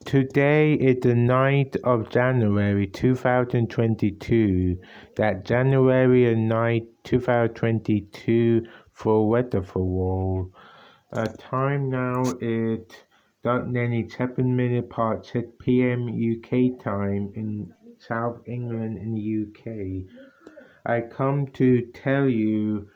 Today is the 9th of January 2022. That January 9th, 2022 for weather for wall. Time now is nearly 7 minutes past 6 p.m. UK time in South England in the UK. I come to tell you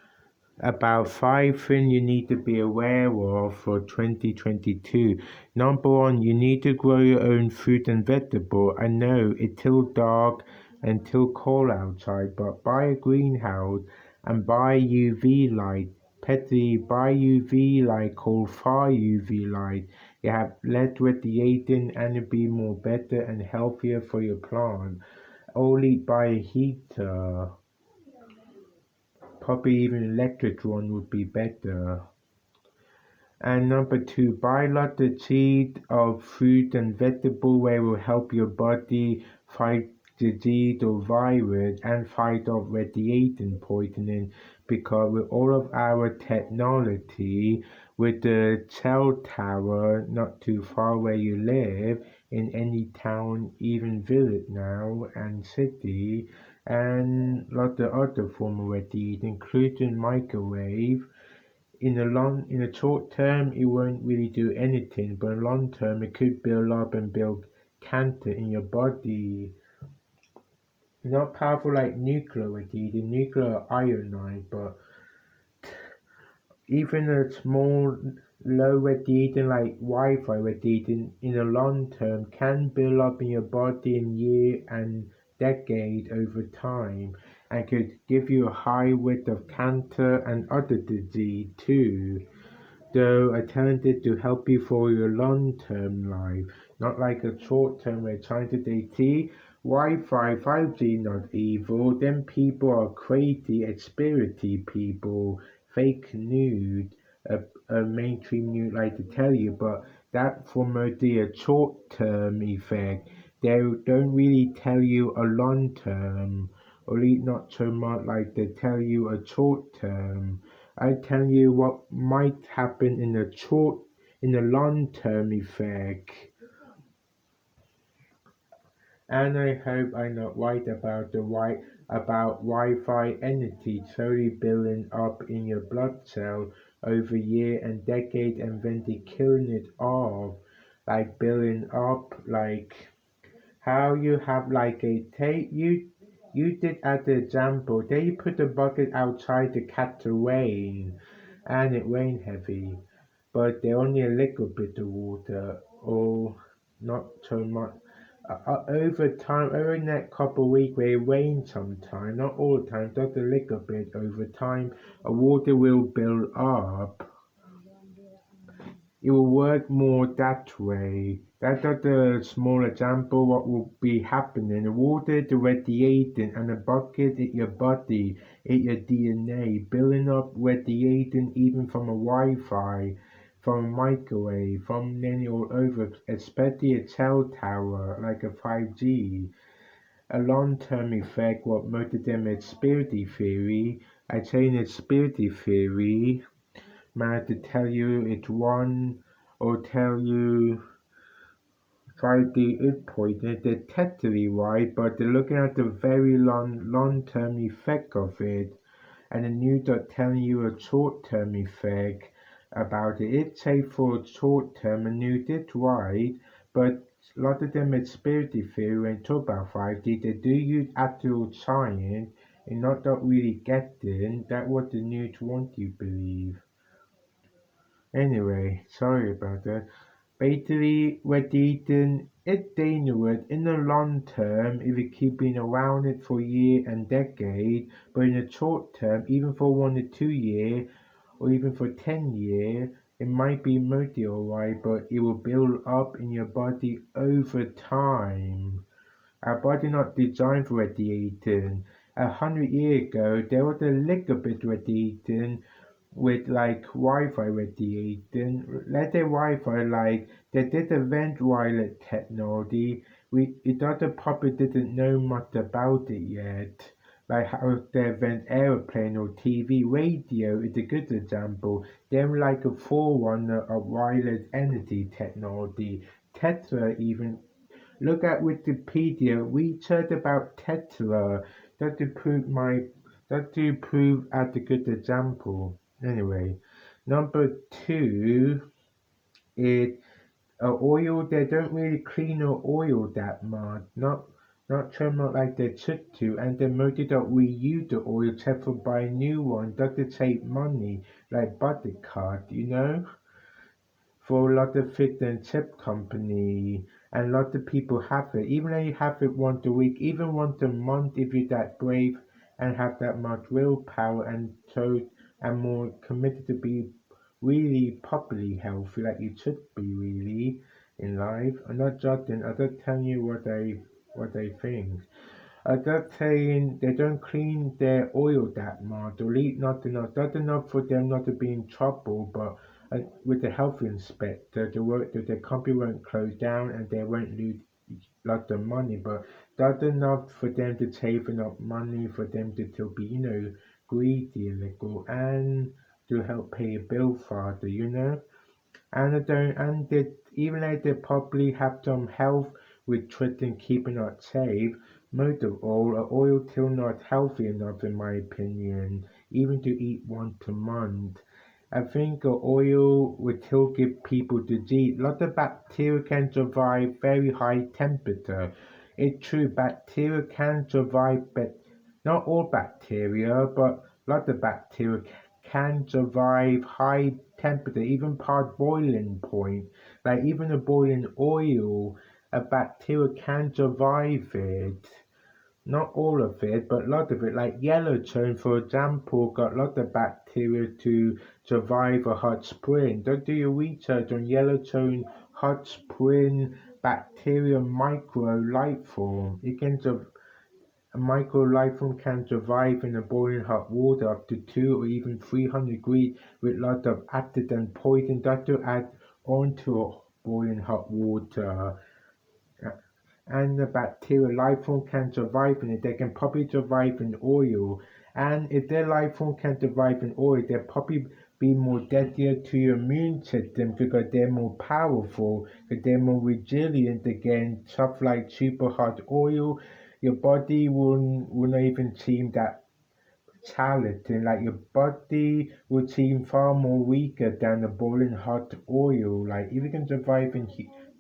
about 5 things you need to be aware of for 2022. Number one, you need to grow your own fruit and vegetable. I know it's still dark and still cold outside, but buy a greenhouse and buy UV light. Petty, buy UV light called far UV light. You have less radiating and it'll be more better and healthier for your plant. Only buy a heater. Probably even electric one would be better. And number two, buy lots of seed of fruit and vegetable where it will help your body fight disease or virus and fight off radiation poisoning, because with all of our technology, with the cell tower not too far where you live, in any town, even village now and city, and lots of other form of radiation, including microwave, in a short term it won't really do anything, but in long term it could build up and build cancer in your body. Not powerful like nuclear radiation, nuclear ionide, but even a small low radiation like Wi-Fi radiation in the long term can build up in your body in years and decades over time, and could give you a high risk of cancer and other disease too. Though intended to help you for your long-term life, not like a short-term where trying to see Wi-Fi 5G not evil, then people are crazy, conspiracy people, fake news, a mainstream news like to tell you, but that from a short-term effect. They don't really tell you a long-term, or at least not so much like they tell you a short-term. I tell you what might happen in the long term effect. And I hope I'm not right about about Wi-Fi energy slowly building up in your blood cell over year and decade, and then they killing it off, like building up, like how you have like a take you did as an example. There you put the bucket outside to catch the rain, and it rained heavy, but there only a little bit of water, or not so much. Over time, over the next couple of weeks, where it rains sometime, not all the time, just a little bit. Over time, water will build up. It will work more that way. That's just a small example what will be happening. The water, the radiating, and the bucket in your body, in your DNA, building up radiating even from a Wi-Fi, from a microwave, from many all over, especially a cell tower like a 5G. A long-term effect, what most of them is conspiracy theory. I say in conspiracy theory, man, to tell you it's one, or tell you 5D is poisonous. They're technically right, but they're looking at the very long-term effect of it, and the news are telling you a short-term effect about it. It's safe for short term, and news is right, but a lot of them it's conspiracy theory when talk about 5D. They do use actual science and not that really getting that what the news want you believe. Anyway, sorry about that. Basically, we're eating it's dangerous in the long term if you keep being around it for year and decade, but in the short term, even for 1 to 2 year, or even for 10 year, it might be mostly alright, but it will build up in your body over time. Our body not designed for radiating. 100 years ago, there was a little bit radiating with like Wi-Fi radiation. Let's say Wi-Fi, like they did event wireless technology. It other public didn't know much about it yet. Like how they invent airplane or TV, radio is a good example. They're like a forerunner of wireless energy technology. Tesla even. Look at Wikipedia. Research about Tesla. That to prove my that to prove as a good example. Anyway, number two is oil. They don't really clean the oil that much. Not so much like they should to, and the motor that we use the oil except for buy new one doesn't save money like Buttercut, for a lot of fish and chip company, and a lot of people have it. Even though you have it once a week, even once a month, if you're that brave and have that much willpower and so and more committed to be really properly healthy, like you should be really in life. I'm not judging. I'm just telling you what I think. I'm just saying they don't clean their oil that much or eat not enough. Not enough for them not to be in trouble, but with the health inspector, the company won't close down and they won't lose lot of money, but that's enough for them to save enough money for them to still be, greedy a little and to help pay a bill further. And I don't, and they, even though they probably have some health restriction keeping it safe, most of all, oil still not healthy enough in my opinion, even to eat once a month. I think oil would still give people disease. A lot of bacteria can survive very high temperature. It's true, bacteria can survive, but not all bacteria, but a lot of bacteria can survive high temperature, even past boiling point. Like even a boiling oil, a bacteria can survive it. Not all of it, but a lot of it. Like yellowstone, for example, got a lot of bacteria to survive a hot spring. Don't do your research on yellowstone hot spring bacteria micro life form. A micro life form can survive in a boiling hot water up to 2 or even 300 degrees with lots of acid and poison that to add onto boiling hot water. And the bacterial life form can survive in it. They can probably survive in oil. And if their life form can survive in oil, they'll probably be more deadlier to your immune system because they're more powerful, because they're more resilient against stuff like super hot oil. Your body will not even seem that challenging. Like your body would seem far more weaker than the boiling hot oil. Like if you can survive in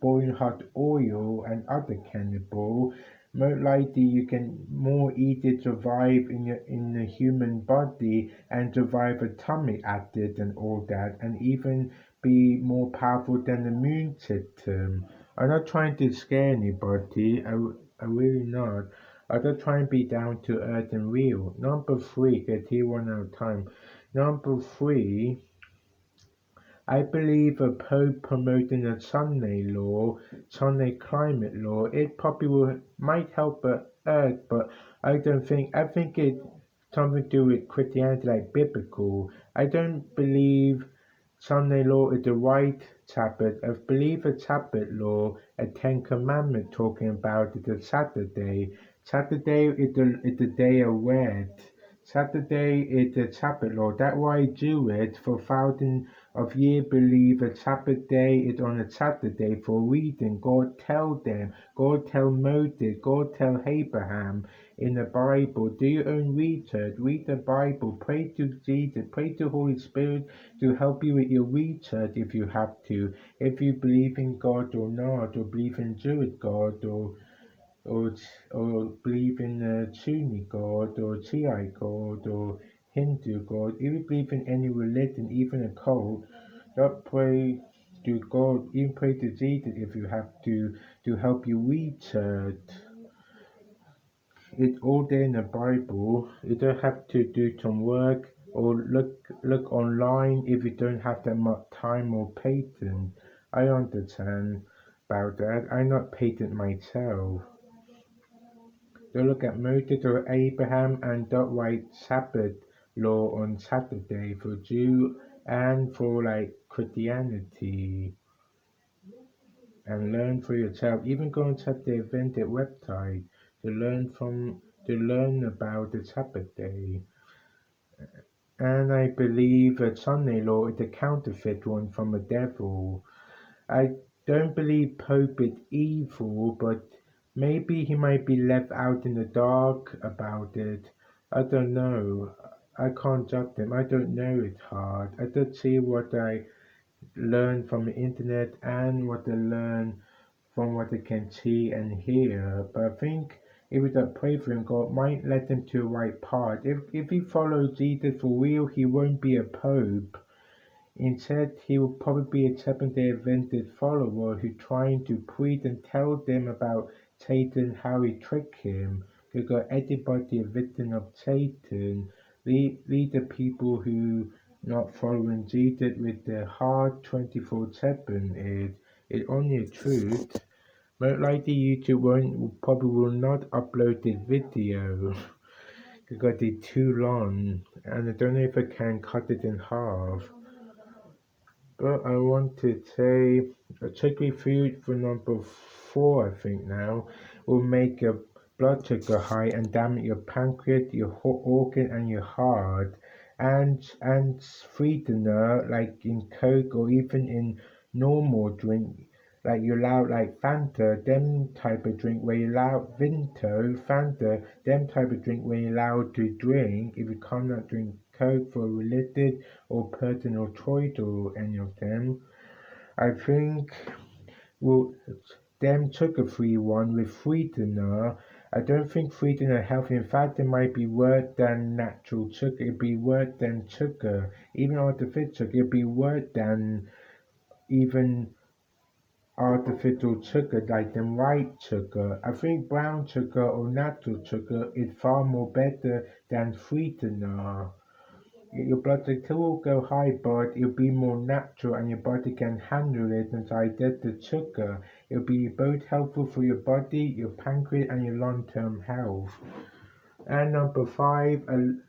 boiling hot oil and other cannibal, more likely you can more easily survive in the human body and survive atomic acid and all that, and even be more powerful than the immune system. I'm not trying to scare anybody. I really not. I just try and be down to earth and real. Number three, get here one at a time. Number three, I believe a Pope promoting a Sunday law, Sunday climate law, it probably might help Earth, but I think it's something to do with Christianity, like biblical. I don't believe Sunday law is the right Sabbath. I believe a Sabbath law, a Ten Commandment talking about it, a Saturday. Saturday is the day of rest. Saturday is the Sabbath law. That's why Jews for thousands of years believe a Sabbath day is on a Saturday for a reason. God tell them. God tell Moses. God tell Abraham in the Bible. Do your own research. Read the Bible. Pray to Jesus. Pray to Holy Spirit to help you with your research if you have to. If you believe in God or not, or believe in Jewish God or or believe in Sunni God or Shiite God or Hindu God, if you believe in any religion, even a cult, don't pray to God, even pray to Jesus if you have to help you research. It's all there in the Bible. You don't have to do some work or look online if you don't have that much time or patience. I understand about that. I'm not patient myself. They look at Moses or Abraham and don't write Sabbath law on Saturday for Jew and for like Christianity and learn for yourself. Even go inside the invented website to learn about the Sabbath day. And I believe that Sunday law is a counterfeit one from the devil. I don't believe Pope is evil, but maybe he might be left out in the dark about it. I don't know. I can't judge them. I don't know. It's hard. I just see what I learn from the internet and what I learn from what I can see and hear. But I think if we don't pray for him, God might let him to the right path. If he follows Jesus for real, he won't be a pope. Instead, he will probably be a Seventh-day Adventist follower who's trying to preach and tell them about Satan, how he tricked him. Because everybody a victim of Satan. These are people who not following Jesus with their heart 24/7 is only the truth. Most likely YouTube probably will not upload this video because it's too long and I don't know if I can cut it in half. But I want to say a sugary food for number 4, I think now, will make your blood sugar high and damage your pancreas, your organ, and your heart. And sweetener like in Coke or even in normal drink, like you allow like Fanta, them type of drink where you allow Vinto, Fanta, them type of drink where you allowed to drink if you cannot drink Coke for religious or personal choice or any of them. I think well them sugar-free one with sweetener. I don't think sweetener healthy. In fact, it might be worse than natural sugar. It'd be worse than sugar. Even artificial sugar, it'd be worse than even artificial sugar like the white sugar. I think brown sugar or natural sugar is far more better than sweetener. Your blood sugar will go high, but it'll be more natural and your body can handle it and digest the sugar. It'll be both helpful for your body, your pancreas, and your long-term health. And number 5,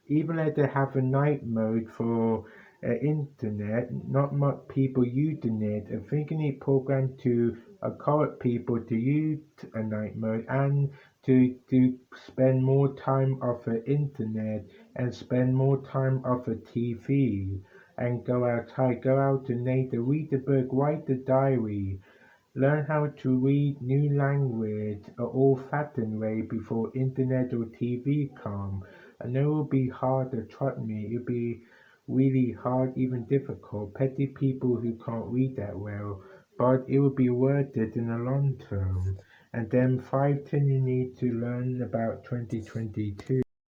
even though they have a night mode for internet, not much people using it. I think you need program to encourage people to use a night mode and to spend more time off the internet and spend more time off the TV and go outside, go out to nature, read the book, write the diary. Learn how to read new language a old-fashioned way before internet or TV come. I know it will be hard to trust me. It'll be really hard, even difficult. Petty people who can't read that well, but it will be worth it in the long term. And then 5 things you need to learn about 2022.